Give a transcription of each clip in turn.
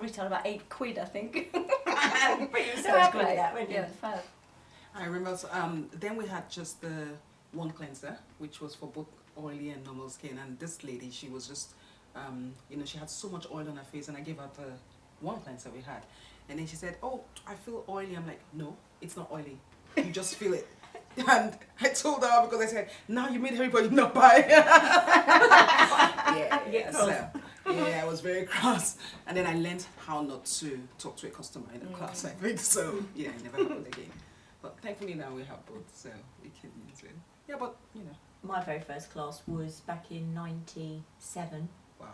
retailed about £8, I think. But you were so happy good at that, weren't you? Yeah, it was fab. I remember, then we had just the one cleanser, which was for both oily and normal skin. And this lady, she was just, you know, she had so much oil on her face, and I gave her the one cleanser we had. And then she said, oh, I feel oily. I'm like, no, it's not oily. You just feel it. And I told her, because I said, now you made everybody not buy. I was very cross. And then I learned how not to talk to a customer in the class, I think. So, yeah, it never happened again. But thankfully now we have both, so we can use it. Yeah, but, you know. My very first class was back in '97. Wow.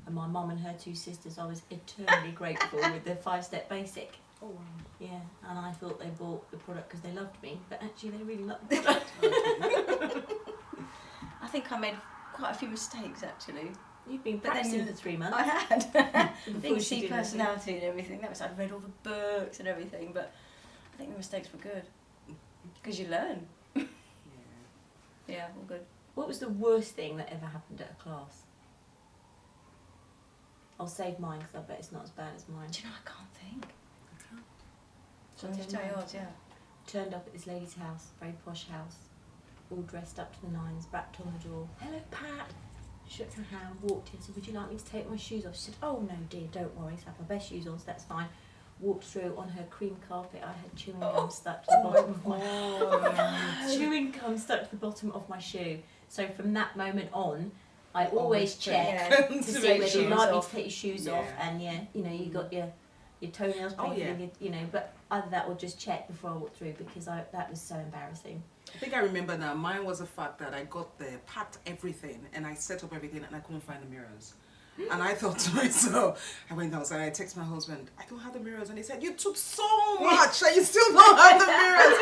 And my mum and her two sisters, I was eternally grateful with the 5-step basic. Oh, wow. Yeah, and I thought they bought the product because they loved me, but actually they really loved the product. I think I made quite a few mistakes, actually. You've been But then practicing for 3 months. I had. Before Think she see did personality and everything. That was, I'd read all the books and everything, but I think the mistakes were good. Because you learn. Yeah. Yeah, all good. What was the worst thing that ever happened at a class? I'll save mine because I bet it's not as bad as mine. Do you know, I can't think. Shall I Just tell tell you yours, yeah. Turned up at this lady's house, very posh house, all dressed up to the nines, rapped on the door. Hello, Pat. Shook her hand, walked in, said, would you like me to take my shoes off? She said, oh no dear, don't worry, I have my best shoes on, so that's fine. Walked through, on her cream carpet, I had chewing gum stuck to the bottom of my chewing gum stuck to the bottom of my shoe. So from that moment on, I always check to see whether shoes you'd like me off. to take your shoes off, and you know, you got your toenails painted, and you know, but either that or just check before I walk through, because that was so embarrassing. I think I remember now, mine was the fact that I got there, packed everything, and I set up everything, and I couldn't find the mirrors. And I thought to myself, I went outside, I texted my husband, I don't have the mirrors. And he said, you took so much and you still don't have the mirrors.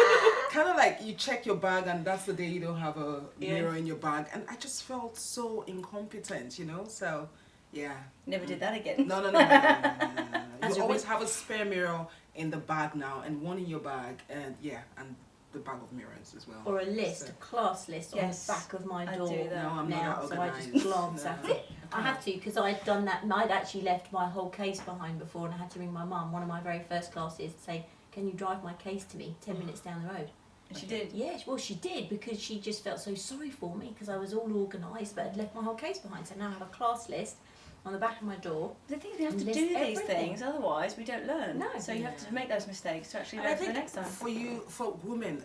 Kind of like you check your bag and that's the day you don't have a mirror in your bag. And I just felt so incompetent, you know, so yeah. Never did that again. No. You always have a spare mirror in the bag now and one in your bag, and and the bag of mirrors as well. Or a list, a class list on the back of my door. I do that. No, I'm now, not so I organised. just glance at it. I have to, because I'd done that, and I'd actually left my whole case behind before, and I had to ring my mum, one of my very first classes, to say, can you drive my case to me 10 minutes down the road? And she did? Yeah, well she did, because she just felt so sorry for me, because I was all organised, but I'd left my whole case behind. So now I have a class list on the back of my door. The thing is, we have to List do these everything. things, otherwise we don't learn. No. So you have to make those mistakes to actually And I learn for the think next time. for women,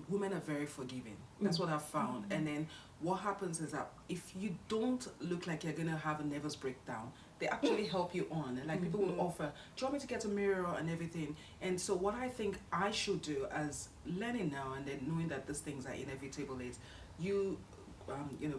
women are very forgiving. That's what I've found. And then what happens is that if you don't look like you're going to have a nervous breakdown, they actually help you on. And like people will offer, do you want me to get a mirror and everything? And so what I think I should do as learning now and then knowing that these things are inevitable is you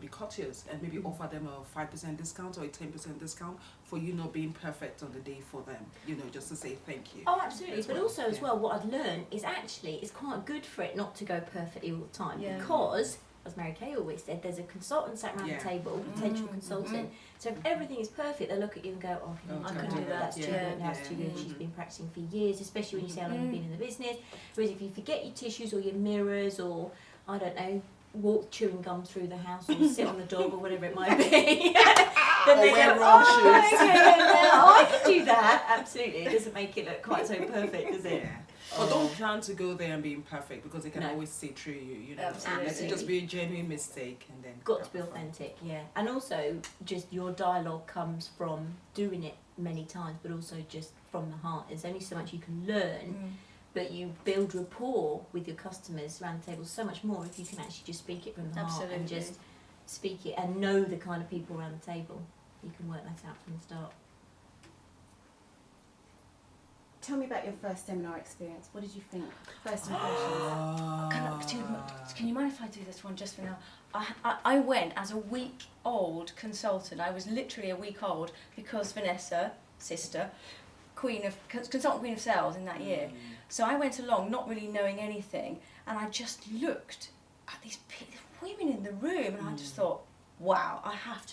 be courteous and maybe offer them a 5% discount or a 10% discount for you not being perfect on the day for them, just to say thank you. Oh, absolutely. But also as well, what I've learned is actually it's quite good for it not to go perfectly all the time, because, as Mary Kay always said, there's a consultant sat around the table, potential consultant. So if everything is perfect, they'll look at you and go, oh, I couldn't do that. That's too good, that's too good. She's been practicing for years, especially when you say how long you've been in the business. Whereas if you forget your tissues or your mirrors or, I don't know, walk chewing gum through the house or sit on the dog or whatever it might be, then they go, oh, okay, I can do that. Absolutely. It doesn't make it look quite so perfect, does it? But don't plan to go there and be imperfect, because they can always see through you, Absolutely. Let it just be a genuine mistake and then Got to be authentic, and also just your dialogue comes from doing it many times, but also just from the heart. There's only so much you can learn, but you build rapport with your customers around the table so much more if you can actually just speak it from the heart and just speak it and know the kind of people around the table. You can work that out from the start. Tell me about your first seminar experience. What did you think? First impressions. Can you mind if I do this one just for now? I went as a week-old consultant. I was literally a week old because Vanessa, sister, consultant queen of sales in that year. So I went along not really knowing anything, and I just looked at these women in the room, and I just thought, wow, I have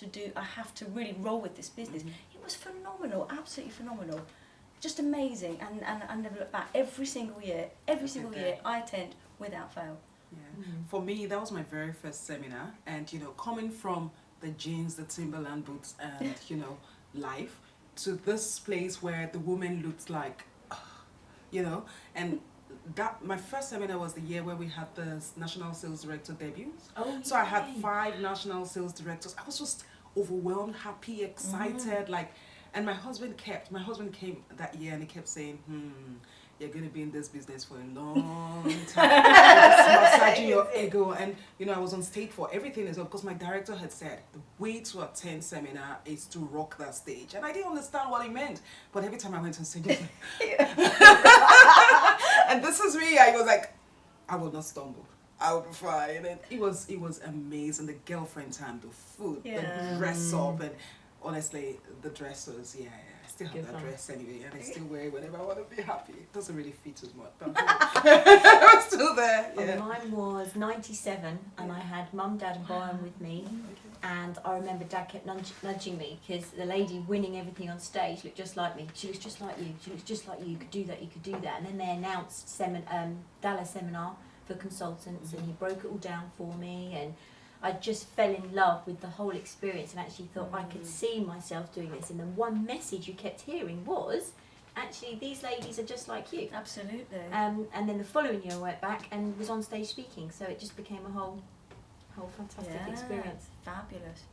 to really roll with this business. It was phenomenal, absolutely phenomenal. Just amazing, and I never look back. Every single year I attend without fail. Yeah. For me, that was my very first seminar, and coming from the jeans, the Timberland boots, and life, to this place where the woman looked like, you know, and that my first seminar was the year where we had the national sales director debut. Oh, So I had yay. 5 national sales directors. I was just overwhelmed, happy, excited, like, and my husband came that year and he kept saying, you're going to be in this business for a long time. Just massaging your ego. And, you know, I was on stage for everything as well because my director had said the way to attend seminar is to rock that stage. And I didn't understand what he meant. But every time I went on stage, I was like, and this is me. I was like, I will not stumble. I will be fine. And it was amazing. The girlfriend time, the food, the dress up, and honestly, the dresses, I still have Good that fun. dress anyway, and I still wear it whenever I want to be happy. It doesn't really fit as much, but I'm still there. Yeah. Mine was 97, and I had Mum, Dad, and Brian with me. And I remember Dad kept nudging me because the lady winning everything on stage looked just like me. She looks just like you. She looks just like you. You could do that. You could do that. And then they announced Dallas seminar for consultants, and he broke it all down for me. And I just fell in love with the whole experience and actually thought I could see myself doing this. And the one message you kept hearing was, actually, these ladies are just like you. Absolutely. And then the following year I went back and was on stage speaking. So it just became a whole fantastic experience. Fabulous.